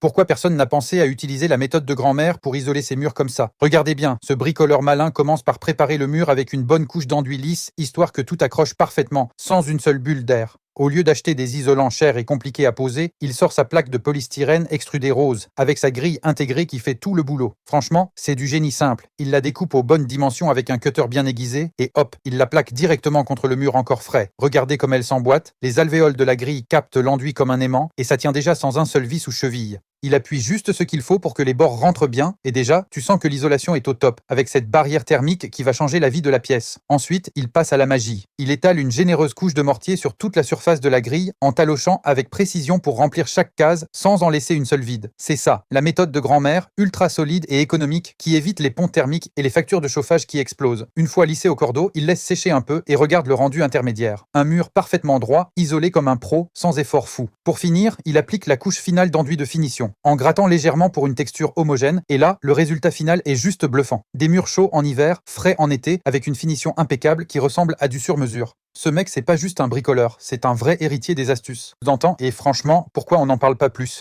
Pourquoi personne n'a pensé à utiliser la méthode de grand-mère pour isoler ces murs comme ça? Regardez bien, ce bricoleur malin commence par préparer le mur avec une bonne couche d'enduit lisse, histoire que tout accroche parfaitement, sans une seule bulle d'air. Au lieu d'acheter des isolants chers et compliqués à poser, il sort sa plaque de polystyrène extrudée rose, avec sa grille intégrée qui fait tout le boulot. Franchement, c'est du génie simple. Il la découpe aux bonnes dimensions avec un cutter bien aiguisé, et hop, il la plaque directement contre le mur encore frais. Regardez comme elle s'emboîte, les alvéoles de la grille captent l'enduit comme un aimant, et ça tient déjà sans un seul vis ou cheville. Il appuie juste ce qu'il faut pour que les bords rentrent bien, et déjà, tu sens que l'isolation est au top, avec cette barrière thermique qui va changer la vie de la pièce. Ensuite, il passe à la magie. Il étale une généreuse couche de mortier sur toute la surface de la grille, en talochant avec précision pour remplir chaque case, sans en laisser une seule vide. C'est ça, la méthode de grand-mère, ultra solide et économique, qui évite les ponts thermiques et les factures de chauffage qui explosent. Une fois lissé au cordeau, il laisse sécher un peu et regarde le rendu intermédiaire. Un mur parfaitement droit, isolé comme un pro, sans effort fou. Pour finir, il applique la couche finale d'enduit de finition, en grattant légèrement pour une texture homogène, et là, le résultat final est juste bluffant. Des murs chauds en hiver, frais en été, avec une finition impeccable qui ressemble à du sur-mesure. Ce mec, c'est pas juste un bricoleur, c'est un vrai héritier des astuces. Vous entendez? Et franchement, pourquoi on n'en parle pas plus?